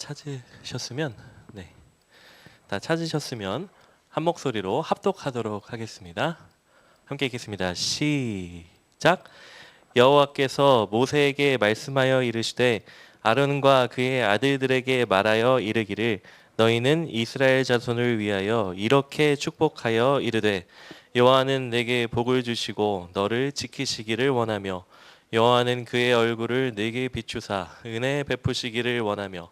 찾으셨으면 다 찾으셨으면 한 목소리로 합독하도록 하겠습니다. 함께 읽겠습니다. 시작. 여호와께서 모세에게 말씀하여 이르시되 아론과 그의 아들들에게 말하여 이르기를 너희는 이스라엘 자손을 위하여 이렇게 축복하여 이르되 여호와는 내게 복을 주시고 너를 지키시기를 원하며 여호와는 그의 얼굴을 내게 비추사 은혜 베푸시기를 원하며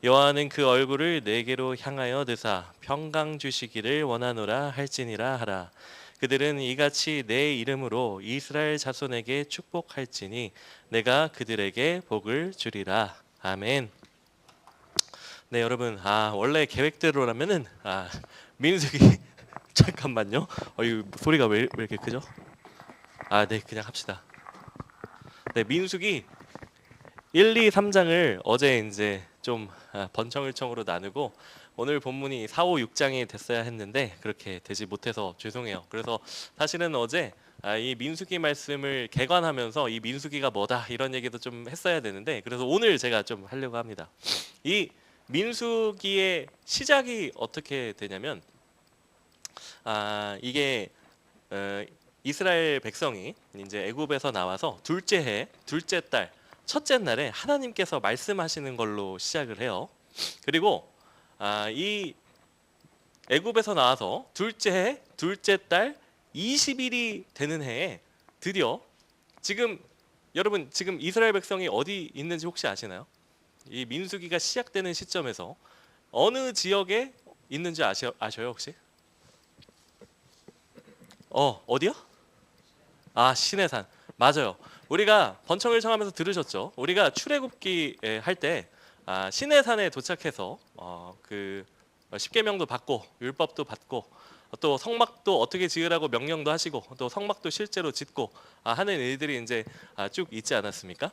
여호와는 그 얼굴을 내게로 향하여 드사 평강 주시기를 원하노라 할지니라 하라. 그들은 이같이 내 이름으로 이스라엘 자손에게 축복할지니 내가 그들에게 복을 주리라. 아멘. 네, 여러분, 원래 계획대로라면은 민수기 잠깐만요. 이 소리가 왜 이렇게 크죠? 네, 그냥 합시다. 네, 민수기 1, 2, 3장을 어제 이제 좀 번청을청으로 나누고 오늘 본문이 4, 5, 6장이 됐어야 했는데 그렇게 되지 못해서 죄송해요. 그래서 사실은 어제 이 민수기 말씀을 개관하면서 이 민수기가 뭐다 이런 얘기도 좀 했어야 되는데 그래서 오늘 제가 좀 하려고 합니다. 이 민수기의 시작이 어떻게 되냐면 이게 이스라엘 백성이 이제 애굽에서 나와서 둘째 해, 둘째 달, 첫째 날에 하나님께서 말씀하시는 걸로 시작을 해요. 그리고 이 애굽에서 나와서 둘째 해, 둘째 달 20일이 되는 해에 드디어 여러분 지금 이스라엘 백성이 어디 있는지 혹시 아시나요? 이 민수기가 시작되는 시점에서 어느 지역에 있는지 아셔요 혹시? 어디요? 시내산. 맞아요. 우리가 번청을청하면서 들으셨죠? 우리가 출애굽기 할 때 시내산에 도착해서 그 십계명도 받고 율법도 받고 또 성막도 어떻게 지으라고 명령도 하시고 또 성막도 실제로 짓고 하는 일들이 이제 쭉 있지 않았습니까?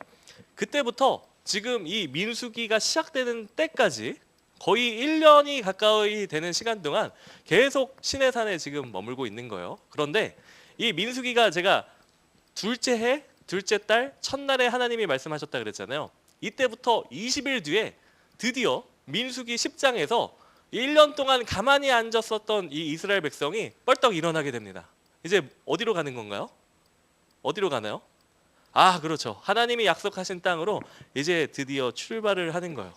그때부터 지금 이 민수기가 시작되는 때까지 거의 1년이 가까이 되는 시간 동안 계속 시내산에 지금 머물고 있는 거예요. 그런데 이 민수기가 제가 둘째 해, 둘째 달, 첫날에 하나님이 말씀하셨다 그랬잖아요. 이때부터 20일 뒤에 드디어 민수기 10장에서 1년 동안 가만히 앉았었던 이 이스라엘 백성이 뻘떡 일어나게 됩니다. 이제 어디로 가는 건가요? 어디로 가나요? 그렇죠. 하나님이 약속하신 땅으로 이제 드디어 출발을 하는 거예요.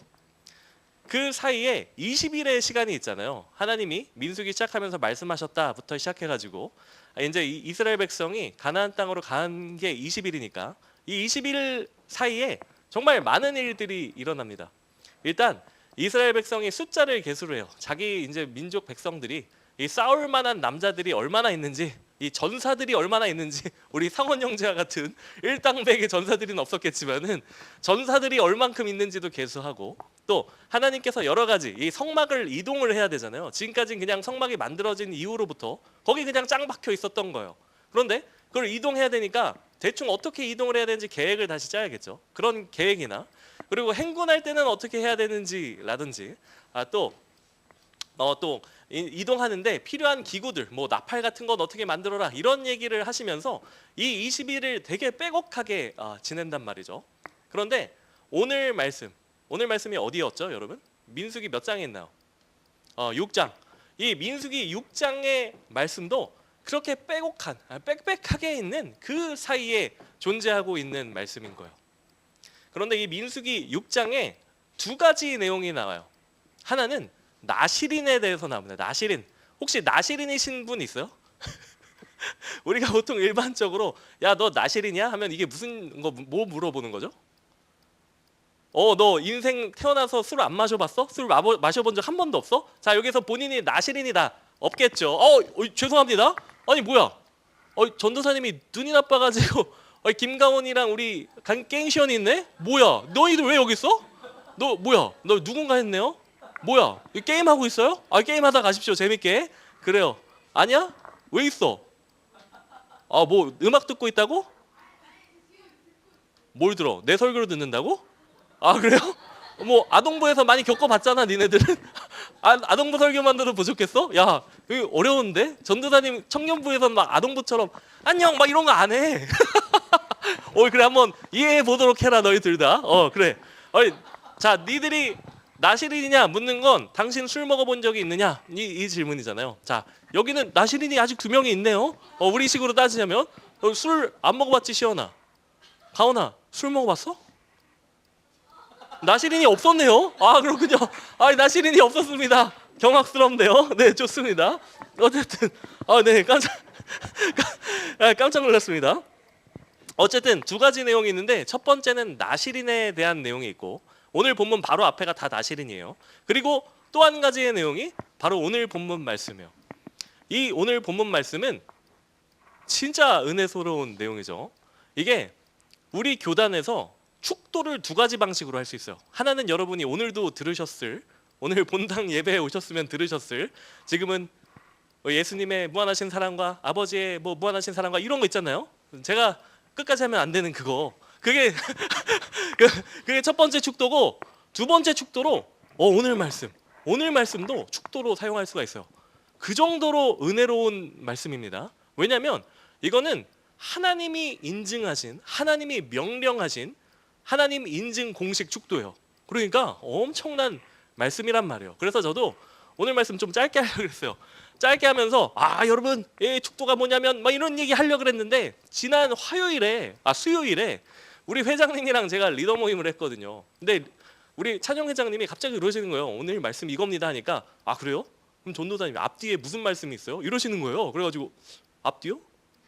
그 사이에 20일의 시간이 있잖아요. 하나님이 민수기 시작하면서 말씀하셨다부터 시작해가지고 이제 이스라엘 백성이 가나안 땅으로 간 게 20일이니까 이 20일 사이에 정말 많은 일들이 일어납니다. 일단 이스라엘 백성이 숫자를 계수를 해요. 자기 이제 민족 백성들이 이 싸울 만한 남자들이 얼마나 있는지, 이 전사들이 얼마나 있는지, 우리 상원 형제와 같은 일당백의 전사들은 없었겠지만은 전사들이 얼만큼 있는지도 계수하고, 또 하나님께서 여러 가지 이 성막을 이동을 해야 되잖아요. 지금까지는 그냥 성막이 만들어진 이후로부터 거기 그냥 짱 박혀 있었던 거예요. 그런데 그걸 이동해야 되니까 대충 어떻게 이동을 해야 되는지 계획을 다시 짜야겠죠. 그런 계획이나 그리고 행군할 때는 어떻게 해야 되는지라든지 또 이동하는데 필요한 기구들, 뭐 나팔 같은 건 어떻게 만들어라 이런 얘기를 하시면서 이 20일을 되게 빼곡하게 지낸단 말이죠. 그런데 오늘 말씀이 어디였죠, 여러분? 민수기 몇 장에 있나요? 6장. 이 민수기 6장의 말씀도 그렇게 빼곡한, 빽빽하게 있는 그 사이에 존재하고 있는 말씀인 거예요. 그런데 이 민수기 6장에 두 가지 내용이 나와요. 하나는 나실인에 대해서 나옵니다. 나실인. 혹시 나실인이신 분 있어요? 우리가 보통 일반적으로 야, 너 나실인이야? 하면 이게 무슨 거 뭐 물어보는 거죠? 너 인생 태어나서 술 안 마셔봤어? 술 마셔본 적 한 번도 없어? 자, 여기서 본인이 나실인이다. 없겠죠. 죄송합니다. 아니 뭐야? 전도사님이 눈이 나빠가지고 김가원이랑 우리 갱시연이 있네? 뭐야? 너희들 왜 여기 있어? 너 뭐야? 너 누군가 했네요? 뭐야? 게임하고 있어요? 게임하다 가십시오. 재밌게. 그래요. 아니야? 왜 있어? 뭐 음악 듣고 있다고? 뭘 들어? 내 설교를 듣는다고? 그래요? 뭐 아동부에서 많이 겪어봤잖아 니네들은. 아동부 설교만 들어도 부족했어? 야, 이거 어려운데? 전도사님 청년부에서는 막 아동부처럼 안녕 막 이런 거 안 해. 그래 한번 이해해 보도록 해라 너희들 다. 그래. 자, 니들이 나시린이냐 묻는 건 당신 술 먹어본 적이 있느냐 이 질문이잖아요. 자, 여기는 나시린이 아직 2명이 있네요. 우리식으로 따지자면 술 안 먹어봤지 시연아? 가온아 술 먹어봤어? 나시린이 없었네요. 아 그렇군요. 아 나시린이 없었습니다. 경악스럽네요. 네 좋습니다. 어쨌든 네 깜짝 놀랐습니다. 어쨌든 두 가지 내용이 있는데 첫 번째는 나시린에 대한 내용이 있고 오늘 본문 바로 앞에가 다 나시린이에요. 그리고 또 한 가지의 내용이 바로 오늘 본문 말씀이에요. 이 오늘 본문 말씀은 진짜 은혜스러운 내용이죠. 이게 우리 교단에서 축도를 두 가지 방식으로 할 수 있어요. 하나는 여러분이 오늘도 들으셨을, 오늘 본당 예배에 오셨으면 들으셨을, 지금은 예수님의 무한하신 사랑과 아버지의 무한하신 사랑과 이런 거 있잖아요. 제가 끝까지 하면 안 되는 그거. 그게 그게 첫 번째 축도고, 두 번째 축도로 오늘 말씀도 축도로 사용할 수가 있어요. 그 정도로 은혜로운 말씀입니다. 왜냐하면 이거는 하나님이 인증하신, 하나님이 명령하신 하나님 인증 공식 축도예요. 그러니까 엄청난 말씀이란 말이에요. 그래서 저도 오늘 말씀 좀 짧게 하려고 그랬어요. 짧게 하면서 여러분 축도가 뭐냐면 막 이런 얘기 하려고 그랬는데 지난 수요일에 우리 회장님이랑 제가 리더 모임을 했거든요. 근데 우리 찬영 회장님이 갑자기 이러시는 거예요. 오늘 말씀 이겁니다 하니까 그래요? 그럼 전도사님 앞뒤에 무슨 말씀이 있어요? 이러시는 거예요. 그래가지고 앞뒤요?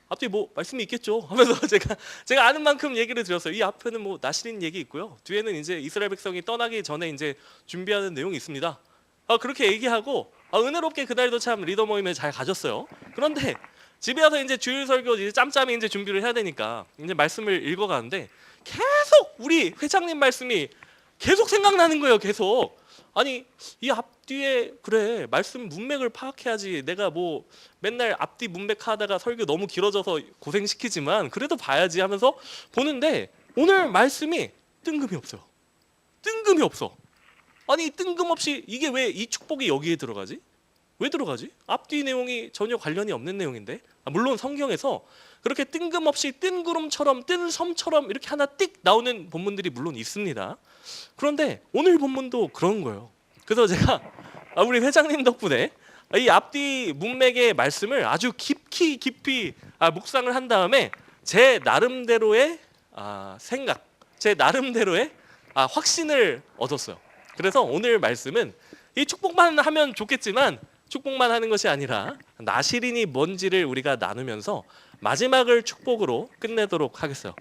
앞뒤에 뭐 말씀이 있겠죠 하면서 제가 아는 만큼 얘기를 드렸어요. 이 앞에는 뭐 나시린 얘기 있고요. 뒤에는 이제 이스라엘 백성이 떠나기 전에 이제 준비하는 내용이 있습니다. 그렇게 얘기하고 은혜롭게 그날도 참 리더 모임을 잘 가졌어요. 그런데 집에 와서 이제 주일 설교 이제 짬짬이 이제 준비를 해야 되니까 이제 말씀을 읽어가는데 계속 우리 회장님 말씀이 계속 생각나는 거예요. 계속. 아니 이 앞뒤에 그래 말씀 문맥을 파악해야지. 내가 뭐 맨날 앞뒤 문맥하다가 설교 너무 길어져서 고생시키지만 그래도 봐야지 하면서 보는데 오늘 말씀이 뜬금이 없어요. 뜬금이 없어. 아니 뜬금없이 이게 왜 이 축복이 여기에 들어가지? 왜 들어가지? 앞뒤 내용이 전혀 관련이 없는 내용인데 물론 성경에서 그렇게 뜬금없이 뜬 구름처럼 뜬 섬처럼 이렇게 하나 띡 나오는 본문들이 물론 있습니다. 그런데 오늘 본문도 그런 거예요. 그래서 제가 우리 회장님 덕분에 이 앞뒤 문맥의 말씀을 아주 깊이 묵상을 한 다음에 제 나름대로의 생각, 제 나름대로의 확신을 얻었어요. 그래서 오늘 말씀은 이 축복만 하면 좋겠지만 축복만 하는 것이 아니라 나시린이 뭔지를 우리가 나누면서 마지막을 축복으로 끝내도록 하겠어요.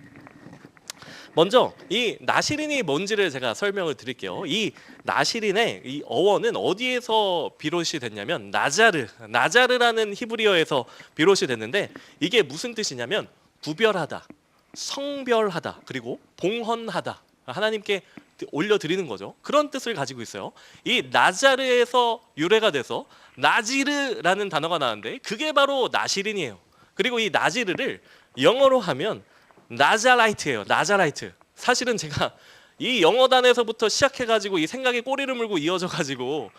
먼저 이 나시린이 뭔지를 제가 설명을 드릴게요. 이 나시린의 이 어원은 어디에서 비롯이 됐냐면 나자르라는 히브리어에서 비롯이 됐는데 이게 무슨 뜻이냐면 구별하다, 성별하다, 그리고 봉헌하다, 하나님께 올려드리는 거죠. 그런 뜻을 가지고 있어요. 이 나자르에서 유래가 돼서 나지르라는 단어가 나왔는데 그게 바로 나시린이에요. 그리고 이 나지르를 영어로 하면 나자라이트예요. 나자라이트. 사실은 제가 이 영어단에서부터 시작해가지고 이 생각에 꼬리를 물고 이어져가지고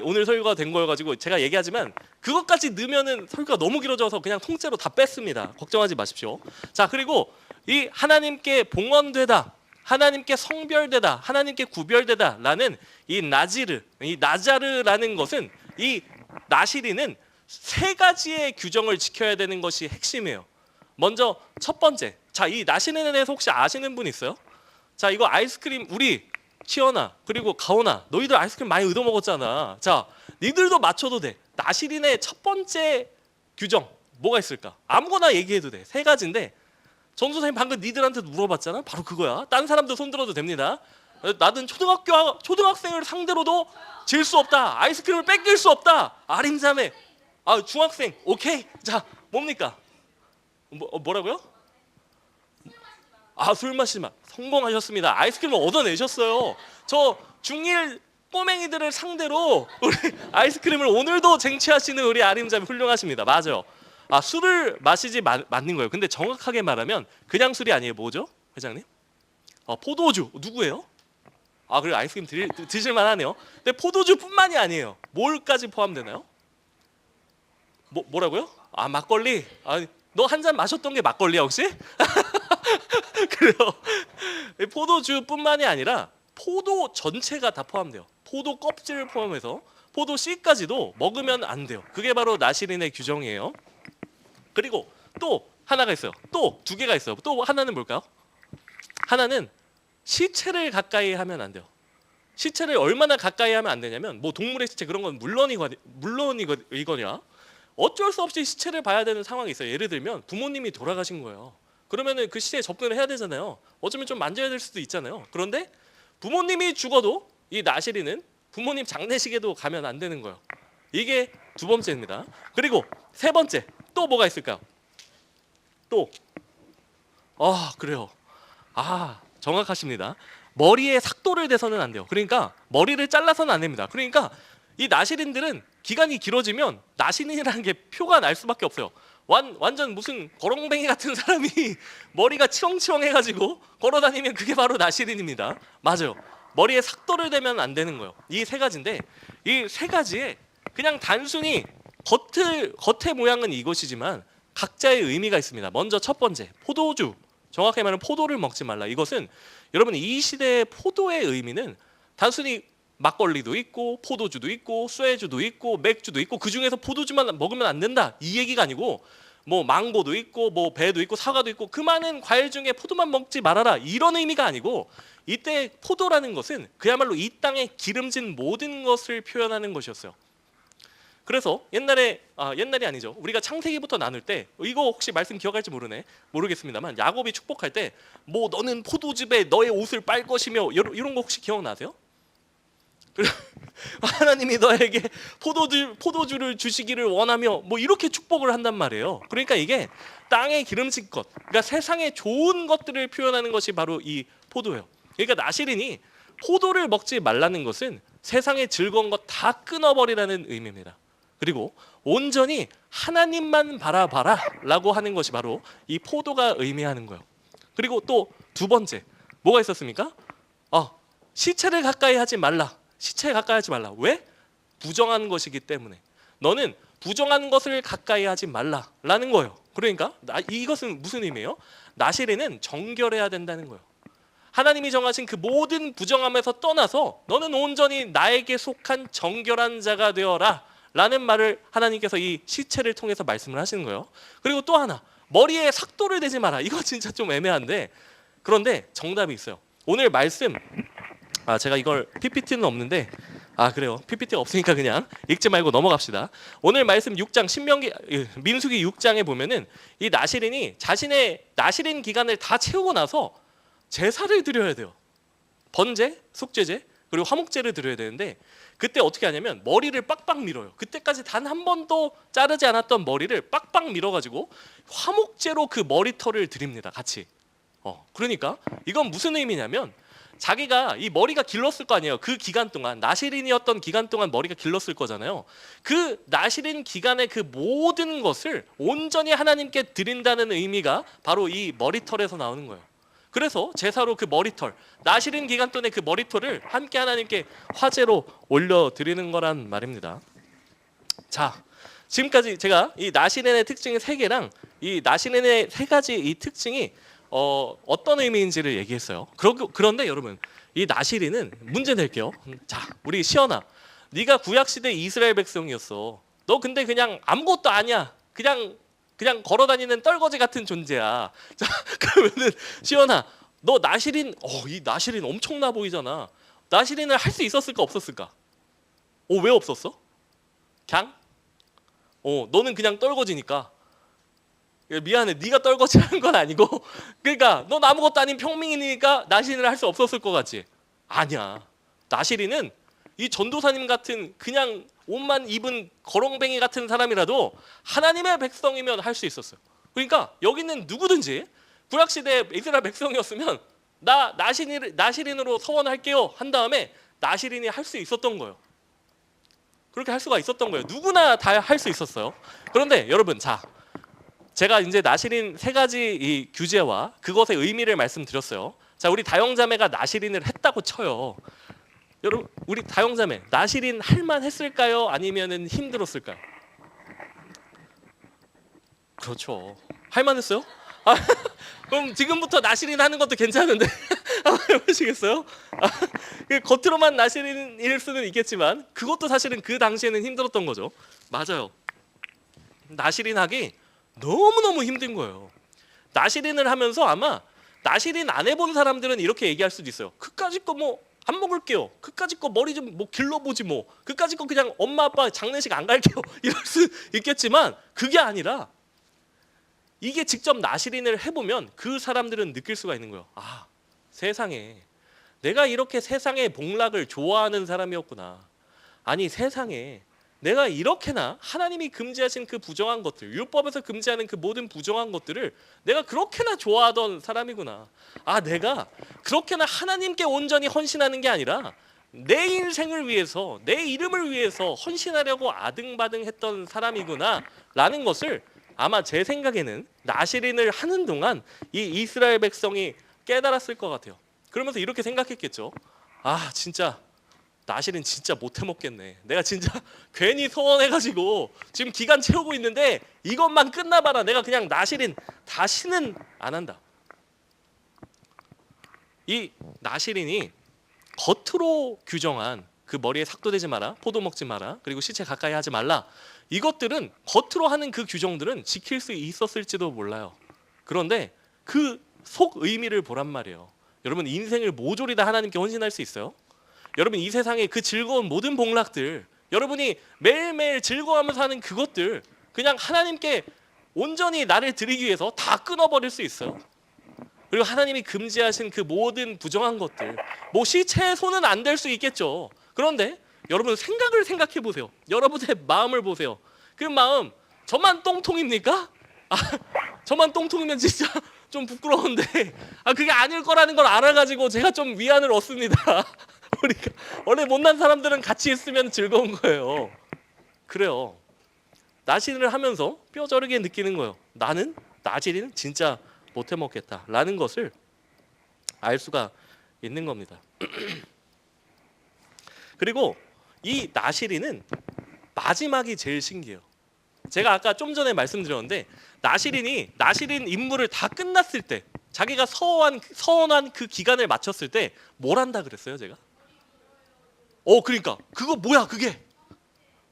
오늘 설교가 된 거여가지고 제가 얘기하지만 그것까지 넣으면은 설교가 너무 길어져서 그냥 통째로 다 뺐습니다. 걱정하지 마십시오. 자, 그리고 이 하나님께 봉헌되다, 하나님께 성별되다, 하나님께 구별되다라는 이 나자르라는 것은 이 나시린은 세 가지의 규정을 지켜야 되는 것이 핵심이에요. 먼저 첫 번째, 자, 이 나시린에 대해서 혹시 아시는 분 있어요? 자, 이거 아이스크림 우리 치연아 그리고 가온아 너희들 아이스크림 많이 얻어 먹었잖아. 자, 니들도 맞춰도 돼. 나시린의 첫 번째 규정 뭐가 있을까? 아무거나 얘기해도 돼. 세 가지인데 전도사님 방금 니들한테 물어봤잖아. 바로 그거야. 딴 사람도 손 들어도 됩니다. 나는 초등학생을 상대로도 질 수 없다. 아이스크림을 뺏길 수 없다. 아림자매. 중학생. 오케이. 자, 뭡니까? 뭐라고요? 술 마시지 마. 성공하셨습니다. 아이스크림을 얻어내셨어요. 저 중1 꼬맹이들을 상대로 우리 아이스크림을 오늘도 쟁취하시는 우리 아림자매 훌륭하십니다. 맞아요. 술을 마시지 맞는 거예요. 근데 정확하게 말하면 그냥 술이 아니에요. 뭐죠, 회장님? 포도주. 누구예요? 그래 아이스크림 드실만 하네요. 근데 포도주뿐만이 아니에요. 뭘까지 포함되나요? 뭐라고요? 막걸리. 너 한 잔 마셨던 게 막걸리야 혹시? 그래요. 포도주뿐만이 아니라 포도 전체가 다 포함돼요. 포도 껍질을 포함해서 포도 씨까지도 먹으면 안 돼요. 그게 바로 나시린의 규정이에요. 그리고 또 하나가 있어요. 또 두 개가 있어요. 또 하나는 뭘까요? 하나는 시체를 가까이 하면 안 돼요. 시체를 얼마나 가까이 하면 안 되냐면 뭐 동물의 시체 그런 건 물론이거냐 어쩔 수 없이 시체를 봐야 되는 상황이 있어요. 예를 들면 부모님이 돌아가신 거예요. 그러면은 그 시체에 접근을 해야 되잖아요. 어쩌면 좀 만져야 될 수도 있잖아요. 그런데 부모님이 죽어도 이 나시린은 부모님 장례식에도 가면 안 되는 거예요. 이게 두 번째입니다. 그리고 세 번째 또 뭐가 있을까요? 또 그래요. 정확하십니다. 머리에 삭도를 대서는 안 돼요. 그러니까 머리를 잘라서는 안 됩니다. 그러니까 이 나시린들은 기간이 길어지면 나시린이라는 게 표가 날 수밖에 없어요. 완전 무슨 거렁뱅이 같은 사람이 머리가 치렁치렁해가지고 걸어다니면 그게 바로 나시린입니다. 맞아요. 머리에 삭도를 대면 안 되는 거예요. 이 세 가지인데 이 세 가지에 그냥 단순히 겉의 모양은 이것이지만 각자의 의미가 있습니다. 먼저 첫 번째 포도주, 정확히 말하면 포도를 먹지 말라. 이것은 여러분 이 시대의 포도의 의미는 단순히 막걸리도 있고 포도주도 있고 쇠주도 있고 맥주도 있고 그 중에서 포도주만 먹으면 안 된다 이 얘기가 아니고 뭐 망고도 있고 뭐 배도 있고 사과도 있고 그 많은 과일 중에 포도만 먹지 말아라 이런 의미가 아니고 이때 포도라는 것은 그야말로 이 땅에 기름진 모든 것을 표현하는 것이었어요. 그래서 옛날이 아니죠. 우리가 창세기부터 나눌 때 이거 혹시 말씀 기억할지 모르겠습니다만 야곱이 축복할 때 뭐 너는 포도즙에 너의 옷을 빨 것이며 이런 거 혹시 기억나세요? 하나님이 너에게 포도주를 주시기를 원하며 뭐 이렇게 축복을 한단 말이에요. 그러니까 이게 땅의 기름진 것, 그러니까 세상의 좋은 것들을 표현하는 것이 바로 이 포도예요. 그러니까 나시린이 포도를 먹지 말라는 것은 세상의 즐거운 것 다 끊어버리라는 의미입니다. 그리고 온전히 하나님만 바라봐라 라고 하는 것이 바로 이 포도가 의미하는 거예요. 그리고 또 두 번째 뭐가 있었습니까? 시체를 가까이 하지 말라. 시체에 가까이 하지 말라. 왜? 부정한 것이기 때문에. 너는 부정한 것을 가까이 하지 말라라는 거예요. 그러니까 이것은 무슨 의미예요? 나시린은 정결해야 된다는 거예요. 하나님이 정하신 그 모든 부정함에서 떠나서 너는 온전히 나에게 속한 정결한 자가 되어라 라는 말을 하나님께서 이 시체를 통해서 말씀을 하시는 거예요. 그리고 또 하나 머리에 삭도를 대지 마라. 이거 진짜 좀 애매한데 그런데 정답이 있어요. 오늘 말씀 제가 이걸 PPT는 없는데 그래요. PPT가 없으니까 그냥 읽지 말고 넘어갑시다. 오늘 말씀 6장 민수기 6장에 보면은 이 나시린이 자신의 나시린 기간을 다 채우고 나서 제사를 드려야 돼요. 번제, 속죄제, 그리고 화목제를 드려야 되는데 그때 어떻게 하냐면 머리를 빡빡 밀어요. 그때까지 단 한 번도 자르지 않았던 머리를 빡빡 밀어가지고 화목제로 그 머리털을 드립니다. 같이. 그러니까 이건 무슨 의미냐면 자기가 이 머리가 길렀을 거 아니에요. 그 기간 동안 나시린이었던 기간 동안 머리가 길렀을 거잖아요. 그 나시린 기간의 그 모든 것을 온전히 하나님께 드린다는 의미가 바로 이 머리털에서 나오는 거예요. 그래서 제사로 그 머리털, 나시린 기간 동안의 그 머리털을 함께 하나님께 화제로 올려드리는 거란 말입니다. 자, 지금까지 제가 이 나시린의 특징 3개랑 이 나시린의 3가지 이 특징이 어떤 의미인지를 얘기했어요. 그런데 여러분 이 나시린은 문제 낼게요. 자, 우리 시연아, 네가 구약시대 이스라엘 백성이었어. 너 근데 그냥 아무것도 아니야. 그냥 걸어다니는 떨거지 같은 존재야. 자, 그러면은 시연아, 너 나시린 이 나시린 엄청나 보이잖아. 나시린을 할 수 있었을까 없었을까? 왜 없었어? 그냥 너는 그냥 떨거지니까. 미안해, 네가 떨거지하는 건 아니고 그러니까 넌 아무것도 아닌 평민이니까 나시린을 할 수 없었을 것 같지? 아니야. 나시린은 이 전도사님 같은 그냥 옷만 입은 거렁뱅이 같은 사람이라도 하나님의 백성이면 할 수 있었어요. 그러니까 여기 있는 누구든지 구약시대 이스라엘 백성이었으면 나 나시린으로 서원할게요 한 다음에 나시린이 할 수 있었던 거예요. 그렇게 할 수가 있었던 거예요. 누구나 다 할 수 있었어요. 그런데 여러분, 자, 제가 이제 나시린 3가지 이 규제와 그것의 의미를 말씀드렸어요. 자, 우리 다영자매가 나시린을 했다고 쳐요. 여러분, 우리 다영자매 나시린 할만 했을까요? 아니면은 힘들었을까요? 그렇죠. 할만 했어요? 그럼 지금부터 나시린 하는 것도 괜찮은데 한번 해보시겠어요? 겉으로만 나시린일 수는 있겠지만 그것도 사실은 그 당시에는 힘들었던 거죠. 맞아요. 나시린하기 너무너무 힘든 거예요. 나시린을 하면서 아마 나시린 안 해본 사람들은 이렇게 얘기할 수도 있어요. 그까짓 거 뭐 안 먹을게요. 그까짓 거 머리 좀 뭐 길러보지 뭐. 그까짓 거 그냥 엄마 아빠 장례식 안 갈게요. 이럴 수 있겠지만 그게 아니라 이게 직접 나시린을 해보면 그 사람들은 느낄 수가 있는 거예요. 아, 세상에 내가 이렇게 세상의 복락을 좋아하는 사람이었구나. 아니 세상에 내가 이렇게나 하나님이 금지하신 그 부정한 것들, 율법에서 금지하는 그 모든 부정한 것들을 내가 그렇게나 좋아하던 사람이구나. 아, 내가 그렇게나 하나님께 온전히 헌신하는 게 아니라 내 인생을 위해서, 내 이름을 위해서 헌신하려고 아등바등했던 사람이구나 라는 것을 아마 제 생각에는 나시린을 하는 동안 이 이스라엘 백성이 깨달았을 것 같아요. 그러면서 이렇게 생각했겠죠. 아, 진짜 나시린 진짜 못 해먹겠네. 내가 진짜 괜히 서원해가지고 지금 기간 채우고 있는데 이것만 끝나봐라. 내가 그냥 나시린 다시는 안 한다. 이 나시린이 겉으로 규정한 그 머리에 삭도 대지 마라, 포도 먹지 마라, 그리고 시체 가까이 하지 말라, 이것들은 겉으로 하는 그 규정들은 지킬 수 있었을지도 몰라요. 그런데 그 속 의미를 보란 말이에요. 여러분, 인생을 모조리 다 하나님께 헌신할 수 있어요? 여러분, 이 세상의 그 즐거운 모든 복락들, 여러분이 매일매일 즐거워하면서 하는 그것들 그냥 하나님께 온전히 나를 드리기 위해서 다 끊어버릴 수 있어요? 그리고 하나님이 금지하신 그 모든 부정한 것들, 뭐 시체의 손은 안 될 수 있겠죠. 그런데 여러분 생각해 보세요. 여러분의 마음을 보세요. 그 마음 저만 똥통입니까? 아, 저만 똥통이면 진짜 좀 부끄러운데 그게 아닐 거라는 걸 알아가지고 제가 좀 위안을 얻습니다. 우리가 원래 못난 사람들은 같이 있으면 즐거운 거예요. 그래요. 나시린을 하면서 뼈저리게 느끼는 거예요. 나는 나시린은 진짜 못 해먹겠다 라는 것을 알 수가 있는 겁니다. 그리고 이 나시린은 마지막이 제일 신기해요. 제가 아까 좀 전에 말씀드렸는데 나시린 임무를 다 끝났을 때, 자기가 서원한 그 기간을 마쳤을 때 뭘 한다 그랬어요, 제가? 그러니까 그거 뭐야 그게?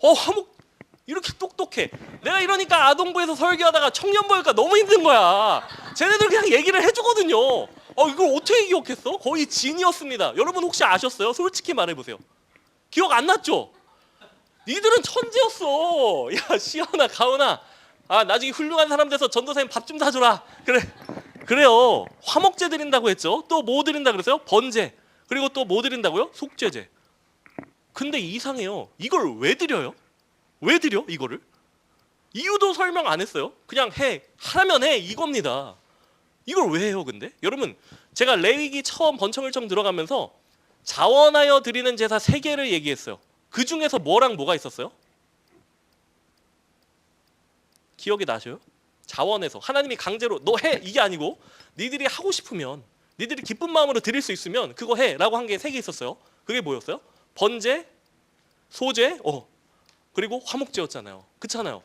화목 이렇게 똑똑해. 내가 이러니까 아동부에서 설교하다가 청년부니까 너무 힘든 거야. 쟤네들 그냥 얘기를 해주거든요. 이걸 어떻게 기억했어? 거의 진이었습니다. 여러분 혹시 아셨어요? 솔직히 말해보세요. 기억 안 났죠? 니들은 천재였어. 야, 시연아, 가은아, 나중에 훌륭한 사람 돼서 전도사님 밥 좀 사줘라. 그래요. 화목제 드린다고 했죠. 또 뭐 드린다 그랬어요? 번제. 그리고 또 뭐 드린다고요? 속죄제. 근데 이상해요. 이걸 왜 드려요? 왜 드려 이거를? 이유도 설명 안 했어요. 그냥 하라면 해 이겁니다. 이걸 왜 해요 근데? 여러분, 제가 레위기 처음 번청일청 들어가면서 자원하여 드리는 제사 3개를 얘기했어요. 그 중에서 뭐랑 뭐가 있었어요? 기억이 나셔요? 자원해서 하나님이 강제로 너 해 이게 아니고 니들이 하고 싶으면, 니들이 기쁜 마음으로 드릴 수 있으면 그거 해 라고 한 게 3개 있었어요. 그게 뭐였어요? 번제, 소제, 그리고 화목제였잖아요. 그렇잖아요.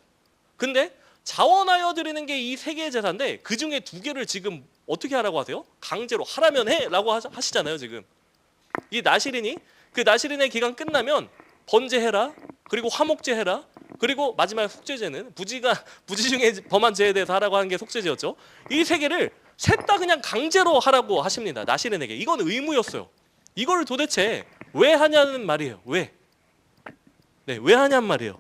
근데 자원하여 드리는 게 이 3개의 제사인데 그 중에 2개를 지금 어떻게 하라고 하세요? 강제로 하라면 해 라고 하시잖아요. 지금 이 나시린이 그 나시린의 기간 끝나면 번제해라, 그리고 화목제 해라, 그리고 마지막 속죄제는 부지 중에 범한 죄에 대해서 하라고 하는 게 속죄제였죠. 이 3개를 셋 다 그냥 강제로 하라고 하십니다. 나시린에게. 이건 의무였어요. 이걸 도대체 왜 하냐는 말이에요. 왜 하냔 말이에요.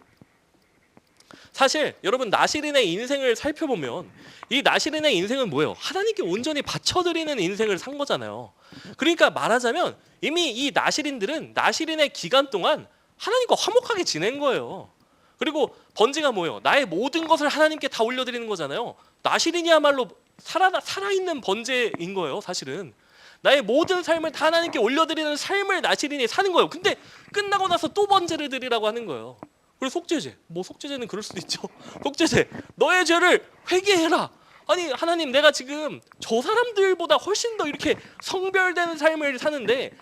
사실 여러분, 나시린의 인생을 살펴보면 이 나시린의 인생은 뭐예요? 하나님께 온전히 바쳐드리는 인생을 산 거잖아요. 그러니까 말하자면 이미 이 나시린들은 나시린의 기간 동안 하나님과 화목하게 지낸 거예요. 그리고 번제가 뭐예요? 나의 모든 것을 하나님께 다 올려드리는 거잖아요. 나시린이야말로 살아있는 번제인 거예요. 사실은 나의 모든 삶을 다 하나님께 올려드리는 삶을 나시린이 사는 거예요. 근데 끝나고 나서 또 번제를 드리라고 하는 거예요. 그리고 속죄제, 속죄제는 그럴 수도 있죠. 속죄제, 너의 죄를 회개해라. 아니 하나님, 내가 지금 저 사람들보다 훨씬 더 이렇게 성별된 삶을 사는데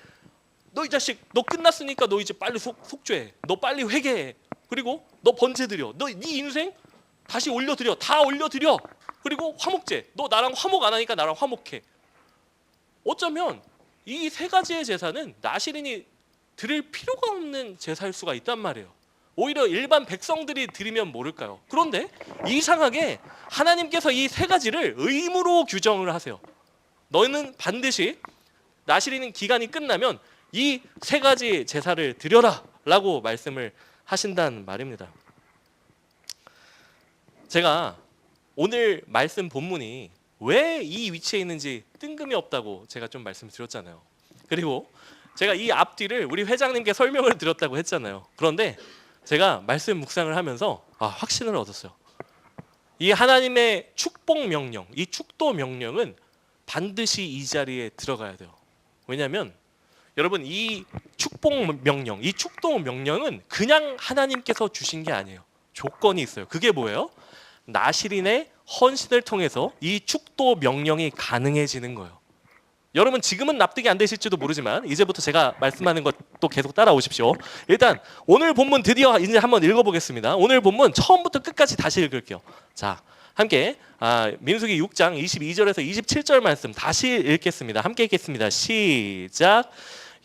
너 이 자식, 너 끝났으니까 너 이제 빨리 속죄해. 너 빨리 회개해. 그리고 너 번제 드려. 너 네 인생 다시 올려드려. 다 올려드려. 그리고 화목제, 너 나랑 화목 안 하니까 나랑 화목해. 어쩌면 이 세 가지의 제사는 나시린이 드릴 필요가 없는 제사일 수가 있단 말이에요. 오히려 일반 백성들이 드리면 모를까요? 그런데 이상하게 하나님께서 이 세 가지를 의무로 규정을 하세요. 너희는 반드시 나시린 기간이 끝나면 이 세 가지 제사를 드려라 라고 말씀을 하신다는 말입니다. 제가 오늘 말씀 본문이 왜 이 위치에 있는지 뜬금이 없다고 제가 좀 말씀드렸잖아요. 그리고 제가 이 앞뒤를 우리 회장님께 설명을 드렸다고 했잖아요. 그런데 제가 말씀 묵상을 하면서 확신을 얻었어요. 이 하나님의 축복 명령, 이 축도 명령은 반드시 이 자리에 들어가야 돼요. 왜냐하면 여러분, 이 축복 명령, 이 축도 명령은 그냥 하나님께서 주신 게 아니에요. 조건이 있어요. 그게 뭐예요? 나시린의 헌신을 통해서 이 축도 명령이 가능해지는 거예요. 여러분, 지금은 납득이 안 되실지도 모르지만 이제부터 제가 말씀하는 것도 계속 따라오십시오. 일단 오늘 본문 드디어 이제 한번 읽어보겠습니다. 오늘 본문 처음부터 끝까지 다시 읽을게요. 자, 함께 민수기 6장 22절에서 27절 말씀 다시 읽겠습니다. 함께 읽겠습니다. 시작.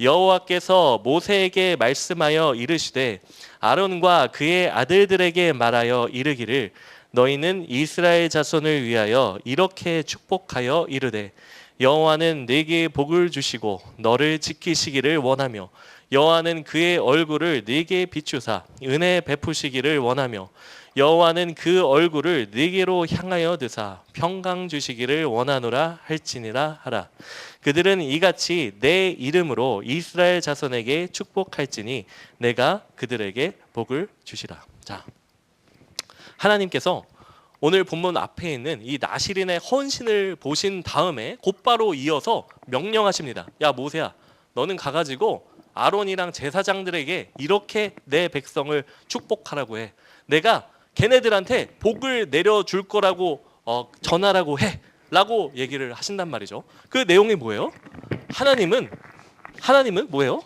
여호와께서 모세에게 말씀하여 이르시되 아론과 그의 아들들에게 말하여 이르기를 너희는 이스라엘 자손을 위하여 이렇게 축복하여 이르되 여호와는 네게 복을 주시고 너를 지키시기를 원하며 여호와는 그의 얼굴을 네게 비추사 은혜 베푸시기를 원하며 여호와는 그 얼굴을 네게로 향하여 드사 평강 주시기를 원하노라 할지니라 하라. 그들은 이같이 내 이름으로 이스라엘 자손에게 축복할지니 내가 그들에게 복을 주시라. 자, 하나님께서 오늘 본문 앞에 있는 이 나시린의 헌신을 보신 다음에 곧바로 이어서 명령하십니다. 야 모세야, 너는 가가지고 아론이랑 제사장들에게 이렇게 내 백성을 축복하라고 해. 내가 걔네들한테 복을 내려줄 거라고 전하라고 해 라고 얘기를 하신단 말이죠. 그 내용이 뭐예요? 하나님은 뭐예요?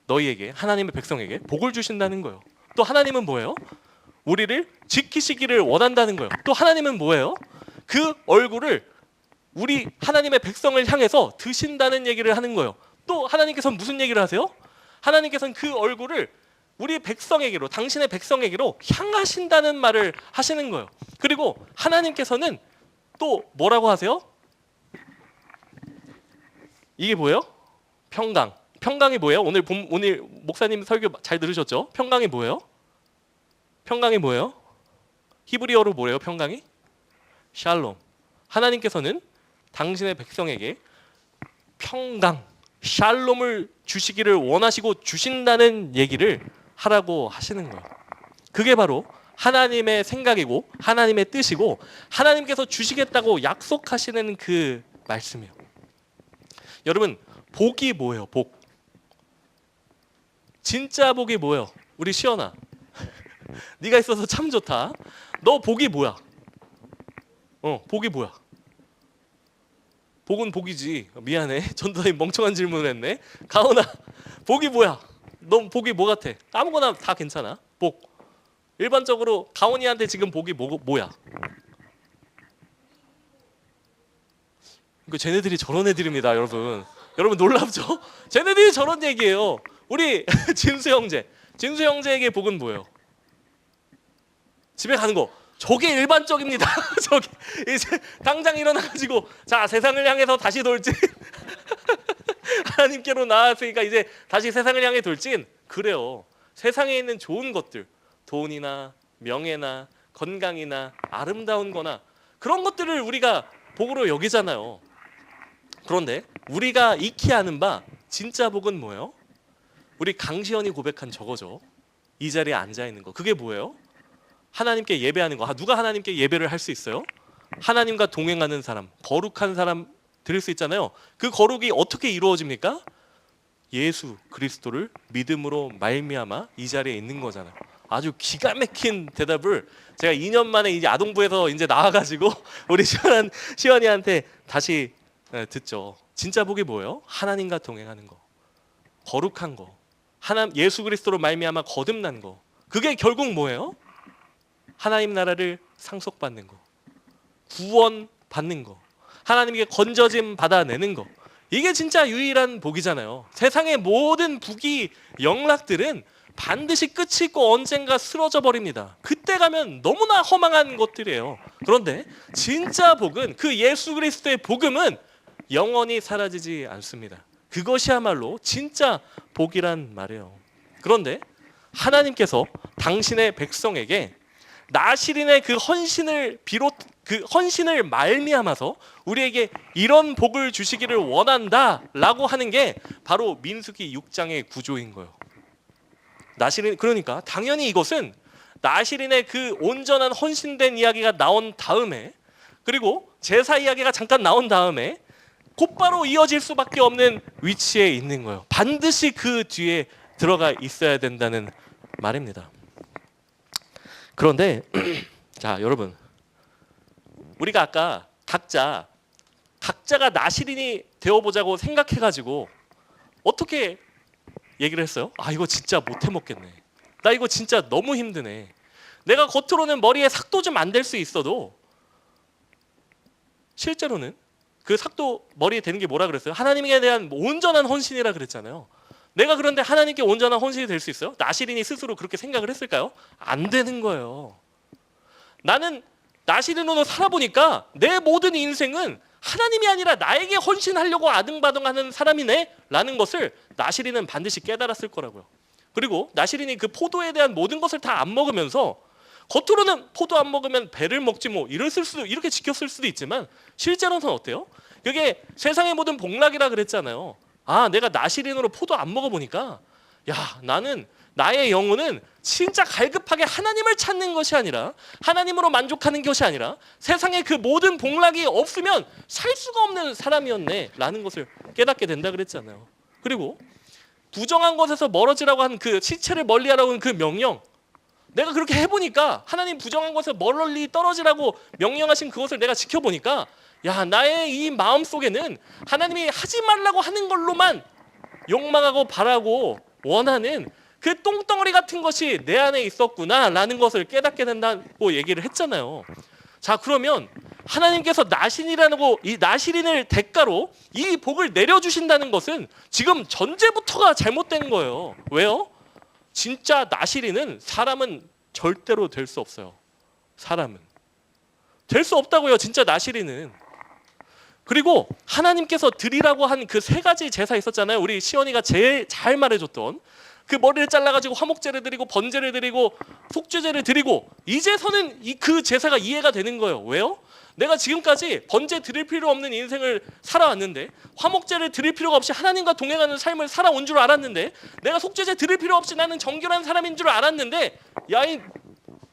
너희에게, 하나님의 백성에게 복을 주신다는 거예요. 또 하나님은 뭐예요? 우리를 지키시기를 원한다는 거예요. 또 하나님은 뭐예요? 그 얼굴을 우리 하나님의 백성을 향해서 드신다는 얘기를 하는 거예요. 또 하나님께서는 무슨 얘기를 하세요? 하나님께서는 그 얼굴을 우리 백성에게로, 당신의 백성에게로 향하신다는 말을 하시는 거예요. 그리고 하나님께서는 또 뭐라고 하세요? 이게 뭐예요? 평강. 평강이 뭐예요? 오늘 목사님 설교 잘 들으셨죠? 평강이 뭐예요? 평강이 뭐예요? 히브리어로 뭐예요? 평강이? 샬롬. 하나님께서는 당신의 백성에게 평강, 샬롬을 주시기를 원하시고 주신다는 얘기를 하라고 하시는 거예요. 그게 바로 하나님의 생각이고 하나님의 뜻이고 하나님께서 주시겠다고 약속하시는 그 말씀이에요. 여러분, 복이 뭐예요? 복. 진짜 복이 뭐예요? 우리 시연아, 네가 있어서 참 좋다. 너 복이 뭐야? 복이 뭐야? 복은 복이지. 미안해. 전도사님 멍청한 질문을 했네. 가온아, 복이 뭐야? 너 복이 뭐 같아? 아무거나 다 괜찮아. 복. 일반적으로 가온이한테 지금 복이 뭐야? 이거 쟤네들이 저런 애들입니다, 여러분. 여러분 놀랍죠? 쟤네들이 저런 얘기예요. 우리 진수 형제에게 복은 뭐예요? 집에 가는 거. 저게 일반적입니다. 저게 이제 당장 일어나가지고 자, 세상을 향해서 다시 돌진. 하나님께로 나왔으니까 이제 다시 세상을 향해 돌진. 그래요. 세상에 있는 좋은 것들, 돈이나 명예나 건강이나 아름다운 거나 그런 것들을 우리가 복으로 여기잖아요. 그런데 우리가 익히 아는 바 진짜 복은 뭐예요? 우리 강시연이 고백한 저거죠. 이 자리에 앉아 있는 거. 그게 뭐예요? 하나님께 예배하는 거. 누가 하나님께 예배를 할 수 있어요? 하나님과 동행하는 사람, 거룩한 사람 드릴 수 있잖아요. 그 거룩이 어떻게 이루어집니까? 예수 그리스도를 믿음으로 말미암아 이 자리에 있는 거잖아요. 아주 기가 막힌 대답을 제가 2년 만에 이제 아동부에서 이제 나와가지고 우리 시연이한테 다시 듣죠. 진짜 복이 뭐예요? 하나님과 동행하는 거, 거룩한 거, 예수 그리스도로 말미암아 거듭난 거. 그게 결국 뭐예요? 하나님 나라를 상속받는 거, 구원 받는 거, 하나님께 건져짐 받아내는 거. 이게 진짜 유일한 복이잖아요. 세상의 모든 부귀 영락들은 반드시 끝이 있고 언젠가 쓰러져 버립니다. 그때 가면 너무나 허망한 것들이에요. 그런데 진짜 복은, 그 예수 그리스도의 복음은 영원히 사라지지 않습니다. 그것이야말로 진짜 복이란 말이에요. 그런데 하나님께서 당신의 백성에게 나시린의 그 헌신을 말미암아서 우리에게 이런 복을 주시기를 원한다라고 하는 게 바로 민수기 6장의 구조인 거예요. 나시린, 그러니까 당연히 이것은 나시린의 그 온전한 헌신된 이야기가 나온 다음에, 그리고 제사 이야기가 잠깐 나온 다음에 곧바로 이어질 수밖에 없는 위치에 있는 거예요. 반드시 그 뒤에 들어가 있어야 된다는 말입니다. 그런데 자, 여러분, 우리가 아까 각자가 나시린이 되어보자고 생각해가지고 어떻게 얘기를 했어요? 아, 이거 진짜 못 해먹겠네. 나 이거 진짜 너무 힘드네. 내가 겉으로는 머리에 삭도 좀 안 될 수 있어도 실제로는 그 삭도 머리에 되는 게 뭐라 그랬어요? 하나님에 대한 온전한 헌신이라 그랬잖아요. 내가 그런데 하나님께 온전한 헌신이 될 수 있어요? 나시린이 스스로 그렇게 생각을 했을까요? 안 되는 거예요. 나는 나시린으로 살아보니까 내 모든 인생은 하나님이 아니라 나에게 헌신하려고 아등바등하는 사람이네 라는 것을 나시린은 반드시 깨달았을 거라고요. 그리고 나시린이 그 포도에 대한 모든 것을 다 안 먹으면서, 겉으로는 포도 안 먹으면 배를 먹지 뭐 이렇게 지켰을 수도 있지만 실제로는 어때요? 그게 세상의 모든 복락이라 그랬잖아요. 아, 내가 나시린으로 포도 안 먹어보니까 야, 나는 나의 영혼은 진짜 갈급하게 하나님을 찾는 것이 아니라, 하나님으로 만족하는 것이 아니라 세상의 그 모든 복락이 없으면 살 수가 없는 사람이었네 라는 것을 깨닫게 된다 그랬잖아요. 그리고 부정한 것에서 멀어지라고 한 그 시체를 멀리하라고 하는 그 명령, 내가 그렇게 해보니까, 하나님 부정한 것에서 멀리 떨어지라고 명령하신 그것을 내가 지켜보니까, 야, 나의 이 마음속에는 하나님이 하지 말라고 하는 걸로만 욕망하고 바라고 원하는 그 똥덩어리 같은 것이 내 안에 있었구나 라는 것을 깨닫게 된다고 얘기를 했잖아요. 자, 그러면 하나님께서 이 나시린을 대가로 이 복을 내려주신다는 것은 지금 전제부터가 잘못된 거예요. 왜요? 진짜 나시린은, 사람은 절대로 될 수 없어요. 사람은 될 수 없다고요. 진짜 나시린은. 그리고 하나님께서 드리라고 한 그 세 가지 제사 있었잖아요. 우리 시연이가 제일 잘 말해줬던 그 머리를 잘라가지고 화목제를 드리고 번제를 드리고 속죄제를 드리고, 이제서는 그 제사가 이해가 되는 거예요. 왜요? 내가 지금까지 번제 드릴 필요 없는 인생을 살아왔는데, 화목제를 드릴 필요가 없이 하나님과 동행하는 삶을 살아온 줄 알았는데, 내가 속죄제 드릴 필요 없이 나는 정결한 사람인 줄 알았는데, 야, 이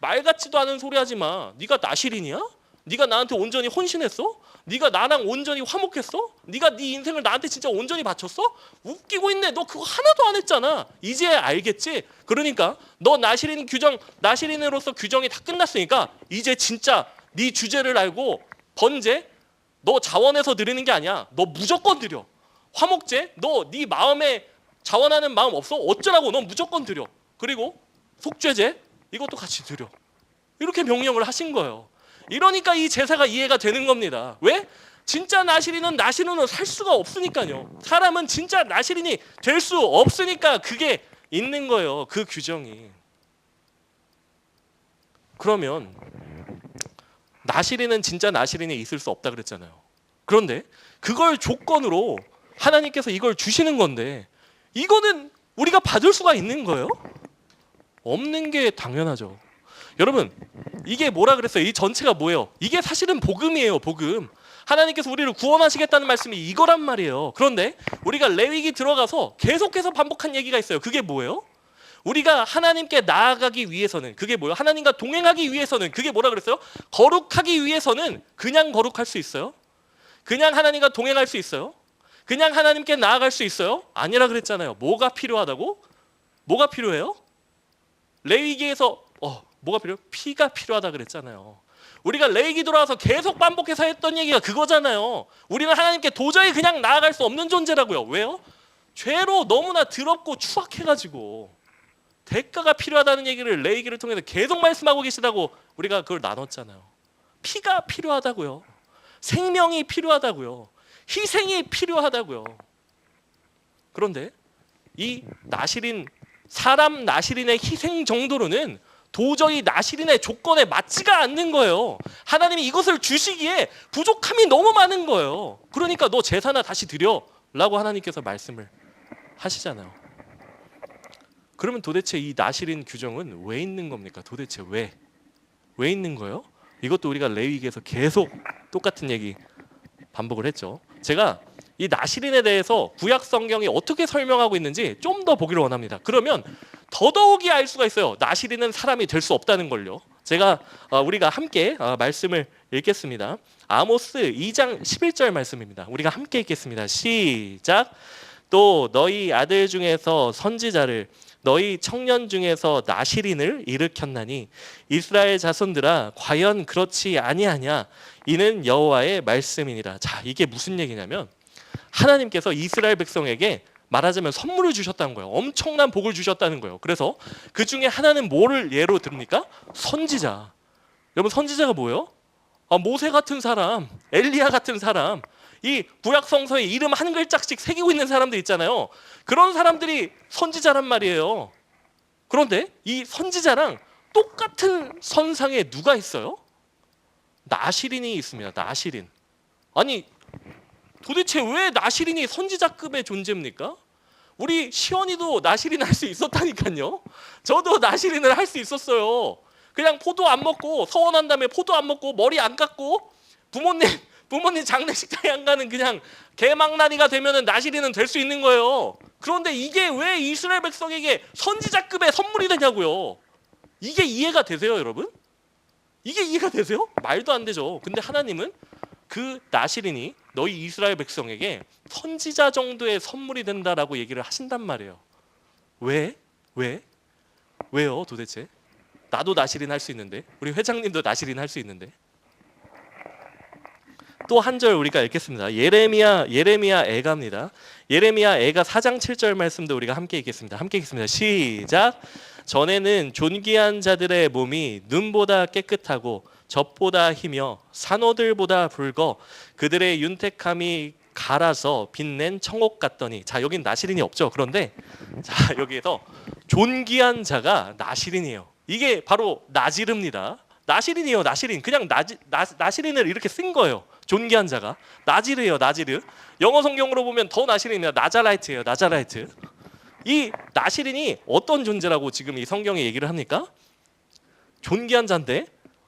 말 같지도 않은 소리 하지 마. 네가 나시린이야? 네가 나한테 온전히 헌신했어? 네가 나랑 온전히 화목했어? 네가 네 인생을 나한테 진짜 온전히 바쳤어? 웃기고 있네. 너 그거 하나도 안 했잖아. 이제 알겠지? 그러니까 너 나시린으로서 규정이 다 끝났으니까 이제 진짜 네 주제를 알고, 번제 너 자원해서 드리는 게 아니야. 너 무조건 드려. 화목제 너 네 마음에 자원하는 마음 없어? 어쩌라고? 너 무조건 드려. 그리고 속죄제 이것도 같이 드려. 이렇게 명령을 하신 거예요. 이러니까 이 제사가 이해가 되는 겁니다. 왜? 진짜 나시린으로 살 수가 없으니까요. 사람은 진짜 나시린이 될 수 없으니까 그게 있는 거예요. 그 규정이. 그러면 나시린은 진짜 나시린이 있을 수 없다 그랬잖아요. 그런데 그걸 조건으로 하나님께서 이걸 주시는 건데, 이거는 우리가 받을 수가 있는 거예요? 없는 게 당연하죠. 여러분, 이게 뭐라 그랬어요? 이 전체가 뭐예요? 이게 사실은 복음이에요. 복음. 하나님께서 우리를 구원하시겠다는 말씀이 이거란 말이에요. 그런데 우리가 레위기 들어가서 계속해서 반복한 얘기가 있어요. 그게 뭐예요? 우리가 하나님께 나아가기 위해서는, 그게 뭐예요? 하나님과 동행하기 위해서는, 그게 뭐라 그랬어요? 거룩하기 위해서는 그냥 거룩할 수 있어요? 그냥 하나님과 동행할 수 있어요? 그냥 하나님께 나아갈 수 있어요? 아니라 그랬잖아요. 뭐가 필요하다고? 뭐가 필요해요? 레위기에서 뭐가 필요해요? 피가 필요하다 그랬잖아요. 우리가 레위기 돌아와서 계속 반복해서 했던 얘기가 그거잖아요. 우리는 하나님께 도저히 그냥 나아갈 수 없는 존재라고요. 왜요? 죄로 너무나 더럽고 추악해가지고 대가가 필요하다는 얘기를 레위기를 통해서 계속 말씀하고 계시다고 우리가 그걸 나눴잖아요. 피가 필요하다고요. 생명이 필요하다고요. 희생이 필요하다고요. 그런데 이 나실인, 사람 나실인의 희생 정도로는 도저히 나실인의 조건에 맞지가 않는 거예요. 하나님이 이것을 주시기에 부족함이 너무 많은 거예요. 그러니까 너 제사나 다시 드려 라고 하나님께서 말씀을 하시잖아요. 그러면 도대체 이 나실인 규정은 왜 있는 겁니까? 도대체 왜 있는 거예요? 이것도 우리가 레위기에서 계속 똑같은 얘기 반복을 했죠. 제가 이 나실인에 대해서 구약 성경이 어떻게 설명하고 있는지 좀 더 보기를 원합니다. 그러면 더더욱이 알 수가 있어요. 나실인은 사람이 될 수 없다는 걸요. 제가 우리가 함께 말씀을 읽겠습니다. 아모스 2장 11절 말씀입니다. 우리가 함께 읽겠습니다. 시작. 또 너희 아들 중에서 선지자를, 너희 청년 중에서 나실인을 일으켰나니 이스라엘 자손들아 과연 그렇지 아니하냐, 이는 여호와의 말씀이니라. 자, 이게 무슨 얘기냐면 하나님께서 이스라엘 백성에게 말하자면 선물을 주셨다는 거예요. 엄청난 복을 주셨다는 거예요. 그래서 그 중에 하나는 뭐를 예로 듭니까? 선지자. 여러분, 선지자가 뭐예요? 모세 같은 사람, 엘리야 같은 사람, 이 구약 성서에 이름 한 글자씩 새기고 있는 사람들 있잖아요. 그런 사람들이 선지자란 말이에요. 그런데 이 선지자랑 똑같은 선상에 누가 있어요? 나실인이 있습니다. 나실인. 아니, 도대체 왜 나실인이 선지자급의 존재입니까? 우리 시원이도 나실인 할 수 있었다니까요. 저도 나실인을 할 수 있었어요. 그냥 포도 안 먹고, 서원한 다음에 포도 안 먹고 머리 안 깎고 부모님 장례식장에 안 가는 그냥 개망나니가 되면은 나실인은 될 수 있는 거예요. 그런데 이게 왜 이스라엘 백성에게 선지자급의 선물이 되냐고요. 이게 이해가 되세요, 여러분? 이게 이해가 되세요? 말도 안 되죠. 근데 하나님은 그 나실인이 너희 이스라엘 백성에게 선지자 정도의 선물이 된다라고 얘기를 하신단 말이에요. 왜? 왜요 도대체? 나도 나실인 할 수 있는데, 우리 회장님도 나실인 할 수 있는데. 또 한 절 우리가 읽겠습니다. 예레미야 애가입니다. 예레미야 애가 4장 7절 말씀도 우리가 함께 읽겠습니다. 함께 읽겠습니다. 시작. 전에는 존귀한 자들의 몸이 눈보다 깨끗하고 젖보다 희며 산호들보다 붉어 그들의 윤택함이 갈아서 빛낸 청옥 같더니. 자, 여긴 나실인이 없죠. 그런데 자, 여기에서 존귀한 자가 나실인이에요. 이게 바로 나지르입니다. 나실인이에요. 나실인. 그냥 나실인을 이렇게 쓴 거예요. 존귀한 자가 나지르예요. 나지르. 영어 성경으로 보면 더 나실인입니다. 나자라이트예요. 나자라이트. 이 나실인이 어떤 존재라고 지금 이 성경에 얘기를 합니까? 존귀한 자인데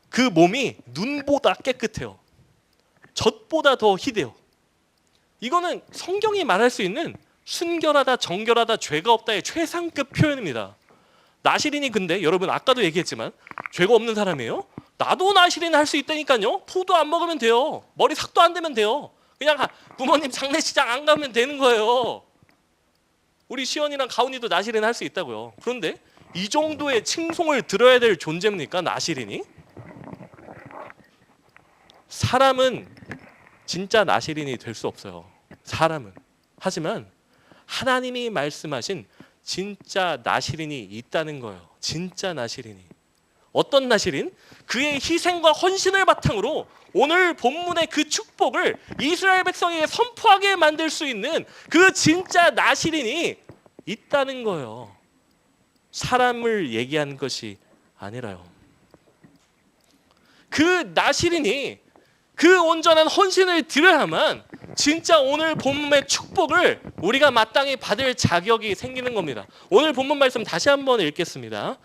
그 몸이 눈보다 깨끗해요. 젖보다 더 희대요. 이거는 성경이 말할 수 있는 순결하다, 정결하다, 죄가 없다의 최상급 표현입니다. 나실인이 근데 여러분 아까도 얘기했지만 죄가 없는 사람이에요. 나도 나실인 할 수 있다니까요. 포도 안 먹으면 돼요. 머리 삭도 안 되면 돼요. 그냥 부모님 장례식장 안 가면 되는 거예요. 우리 시원이랑 가훈이도 나실인 할 수 있다고요. 그런데 이 정도의 칭송을 들어야 될 존재입니까? 나실인이? 사람은 진짜 나실인이 될 수 없어요. 사람은. 하지만 하나님이 말씀하신 진짜 나실인이 있다는 거예요. 진짜 나실인이. 어떤 나실인? 그의 희생과 헌신을 바탕으로 오늘 본문의 그 축복을 이스라엘 백성에게 선포하게 만들 수 있는 그 진짜 나실인이 있다는 거예요. 사람을 얘기하는 것이 아니라요. 그 나실인이 그 온전한 헌신을 드려야만 진짜 오늘 본문의 축복을 우리가 마땅히 받을 자격이 생기는 겁니다. 오늘 본문 말씀 다시 한번 읽겠습니다.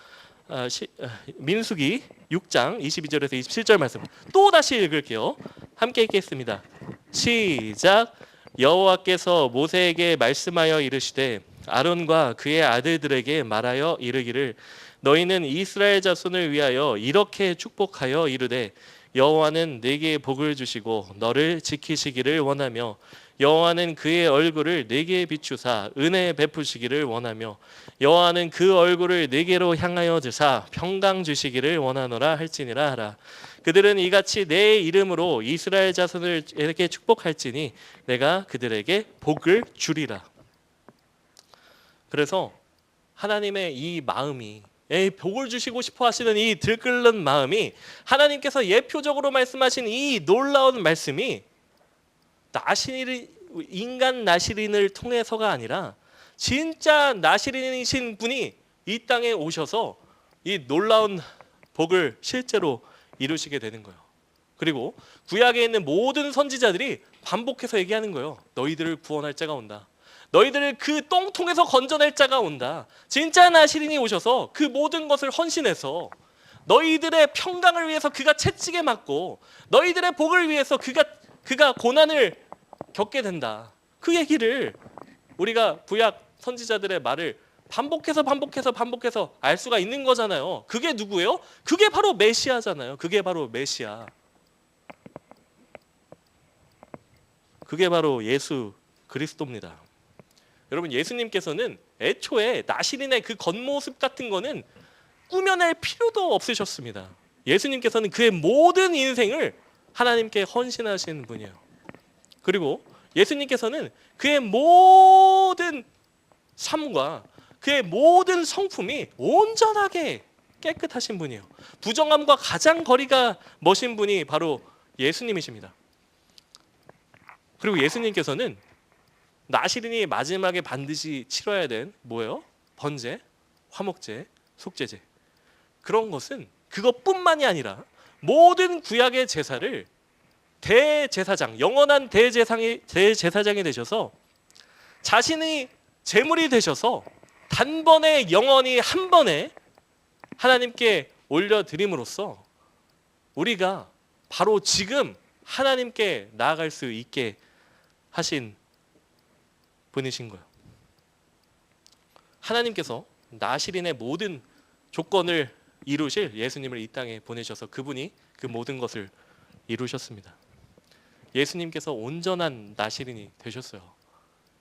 민수기 6장 22절에서 27절 말씀 또 다시 읽을게요. 함께 읽겠습니다. 시작. 여호와께서 모세에게 말씀하여 이르시되 아론과 그의 아들들에게 말하여 이르기를 너희는 이스라엘 자손을 위하여 이렇게 축복하여 이르되 여호와는 네게 복을 주시고 너를 지키시기를 원하며 여호와는 그의 얼굴을 네게 비추사 은혜 베푸시기를 원하며 여호와는 그 얼굴을 네게로 향하여 드사 평강 주시기를 원하노라 할지니라 하라. 그들은 이같이 내 이름으로 이스라엘 자손에게 축복할지니 내가 그들에게 복을 주리라. 그래서 하나님의 이 마음이, 복을 주시고 싶어 하시는 이 들끓는 마음이, 하나님께서 예표적으로 말씀하신 이 놀라운 말씀이 인간 나시린을 통해서가 아니라 진짜 나시린이신 분이 이 땅에 오셔서 이 놀라운 복을 실제로 이루시게 되는 거예요. 그리고 구약에 있는 모든 선지자들이 반복해서 얘기하는 거예요. 너희들을 구원할 자가 온다. 너희들을 그 똥통에서 건져낼 자가 온다. 진짜 나시린이 오셔서 그 모든 것을 헌신해서 너희들의 평강을 위해서 그가 채찍에 맞고 너희들의 복을 위해서 그가 고난을 겪게 된다. 그 얘기를 우리가 구약 선지자들의 말을 반복해서 알 수가 있는 거잖아요. 그게 누구예요? 그게 바로 메시아잖아요. 그게 바로 메시아. 그게 바로 예수 그리스도입니다. 여러분, 예수님께서는 애초에 나시린의 그 겉모습 같은 거는 꾸며낼 필요도 없으셨습니다. 예수님께서는 그의 모든 인생을 하나님께 헌신하신 분이에요. 그리고 예수님께서는 그의 모든 삶과 그의 모든 성품이 온전하게 깨끗하신 분이에요. 부정함과 가장 거리가 먼 분이 바로 예수님이십니다. 그리고 예수님께서는 나시린이 마지막에 반드시 치러야 될 뭐예요? 번제, 화목제, 속죄제. 그런 것은 그것뿐만이 아니라 모든 구약의 제사를 대제사장, 영원한 대제사장이 되셔서 자신이 제물이 되셔서 단번에 영원히 한 번에 하나님께 올려드림으로써 우리가 바로 지금 하나님께 나아갈 수 있게 하신 분이신 거예요. 하나님께서 나시린의 모든 조건을 이루실 예수님을 이 땅에 보내셔서 그분이 그 모든 것을 이루셨습니다. 예수님께서 온전한 나시린이 되셨어요.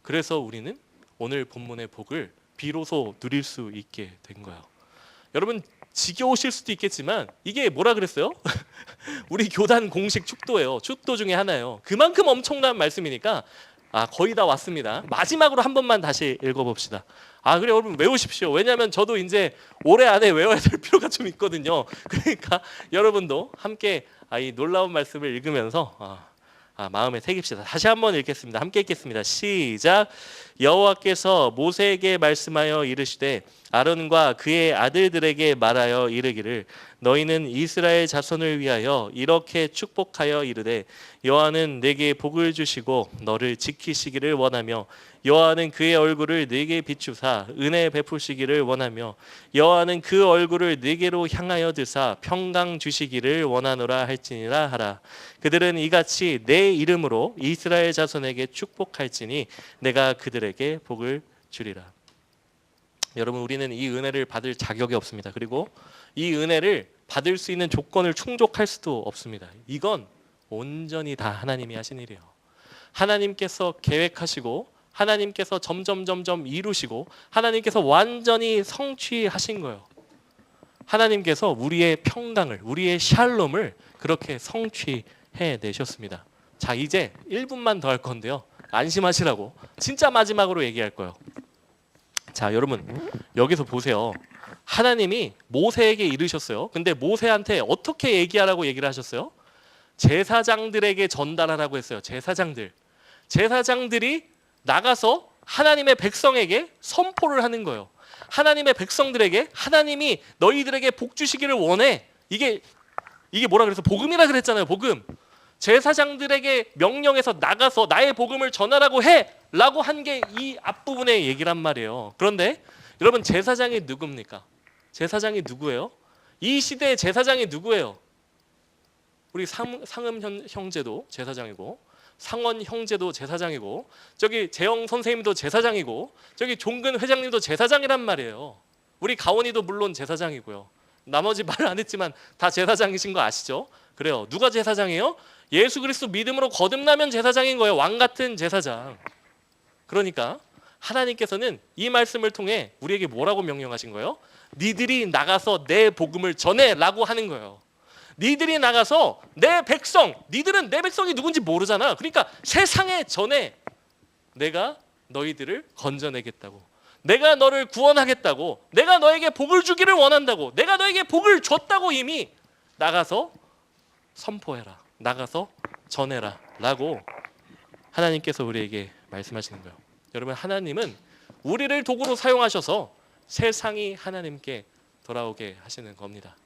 그래서 우리는 오늘 본문의 복을 비로소 누릴 수 있게 된 거예요. 여러분, 지겨우실 수도 있겠지만 이게 뭐라 그랬어요? 우리 교단 공식 축도예요. 축도 중에 하나예요. 그만큼 엄청난 말씀이니까 거의 다 왔습니다. 마지막으로 한 번만 다시 읽어봅시다. 그래, 여러분 외우십시오. 왜냐하면 저도 이제 올해 안에 외워야 될 필요가 좀 있거든요. 그러니까 여러분도 함께 이 놀라운 말씀을 읽으면서 마음에 새깁시다. 다시 한번 읽겠습니다. 함께 읽겠습니다. 시작. 여호와께서 모세에게 말씀하여 이르시되 아론과 그의 아들들에게 말하여 이르기를 너희는 이스라엘 자손을 위하여 이렇게 축복하여 이르되 여호와는 내게 복을 주시고 너를 지키시기를 원하며 여호와는 그의 얼굴을 네게 비추사 은혜 베푸시기를 원하며 여호와는 그 얼굴을 네게로 향하여 드사 평강 주시기를 원하노라 할지니라 하라. 그들은 이같이 내 이름으로 이스라엘 자손에게 축복할지니 내가 그들에게 복을 주리라. 여러분, 우리는 이 은혜를 받을 자격이 없습니다. 그리고 이 은혜를 받을 수 있는 조건을 충족할 수도 없습니다. 이건 온전히 다 하나님이 하신 일이에요. 하나님께서 계획하시고 하나님께서 점점 이루시고 하나님께서 완전히 성취하신 거예요. 하나님께서 우리의 평강을, 우리의 샬롬을 그렇게 성취해 내셨습니다. 자, 이제 1분만 더 할 건데요. 안심하시라고 진짜 마지막으로 얘기할 거예요. 자, 여러분 여기서 보세요. 하나님이 모세에게 이르셨어요. 근데 모세한테 어떻게 얘기하라고 얘기를 하셨어요? 제사장들에게 전달하라고 했어요. 제사장들이 나가서 하나님의 백성에게 선포를 하는 거예요. 하나님의 백성들에게 하나님이 너희들에게 복 주시기를 원해. 이게 뭐라 그래서 복음이라 그랬잖아요. 복음. 제사장들에게 명령해서 나가서 나의 복음을 전하라고 해 라고 한 게 이 앞부분의 얘기란 말이에요. 그런데 여러분, 제사장이 누굽니까? 제사장이 누구예요? 이 시대의 제사장이 누구예요? 우리 상음 형제도 제사장이고 상원 형제도 제사장이고 저기 재영 선생님도 제사장이고 저기 종근 회장님도 제사장이란 말이에요. 우리 가원이도 물론 제사장이고요. 나머지 말 안 했지만 다 제사장이신 거 아시죠? 그래요. 누가 제사장이에요? 예수 그리스도 믿음으로 거듭나면 제사장인 거예요. 왕 같은 제사장. 그러니까 하나님께서는 이 말씀을 통해 우리에게 뭐라고 명령하신 거예요? 니들이 나가서 내 복음을 전해라고 하는 거예요. 니들이 나가서 내 백성, 니들은 내 백성이 누군지 모르잖아. 그러니까 세상에 전해. 내가 너희들을 건져내겠다고. 내가 너를 구원하겠다고. 내가 너에게 복을 주기를 원한다고. 내가 너에게 복을 줬다고 이미 나가서 선포해라. 나가서 전해라 라고 하나님께서 우리에게 말씀하시는 거예요. 여러분, 하나님은 우리를 도구로 사용하셔서 세상이 하나님께 돌아오게 하시는 겁니다.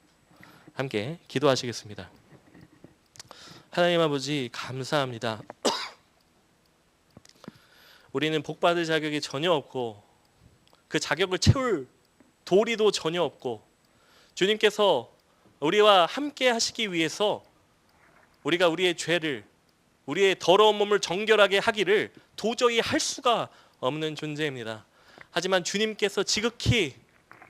함께 기도하시겠습니다. 하나님 아버지, 감사합니다. 우리는 복받을 자격이 전혀 없고 그 자격을 채울 도리도 전혀 없고, 주님께서 우리와 함께 하시기 위해서 우리가 우리의 죄를, 우리의 더러운 몸을 정결하게 하기를 도저히 할 수가 없는 존재입니다. 하지만 주님께서 지극히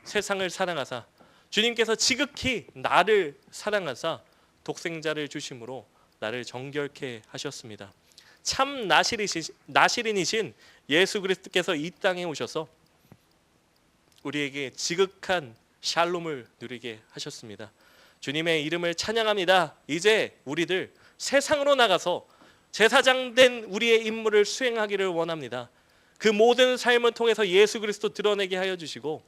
세상을 사랑하사, 주님께서 지극히 나를 사랑하사 독생자를 주심으로 나를 정결케 하셨습니다. 참 나시린이신 예수 그리스도께서 이 땅에 오셔서 우리에게 지극한 샬롬을 누리게 하셨습니다. 주님의 이름을 찬양합니다. 이제 우리들 세상으로 나가서 제사장된 우리의 임무를 수행하기를 원합니다. 그 모든 삶을 통해서 예수 그리스도 드러내게 하여 주시고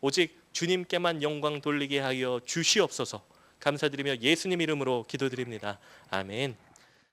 오직 주님께만 영광 돌리게 하여 주시옵소서. 감사드리며 예수님 이름으로 기도드립니다. 아멘.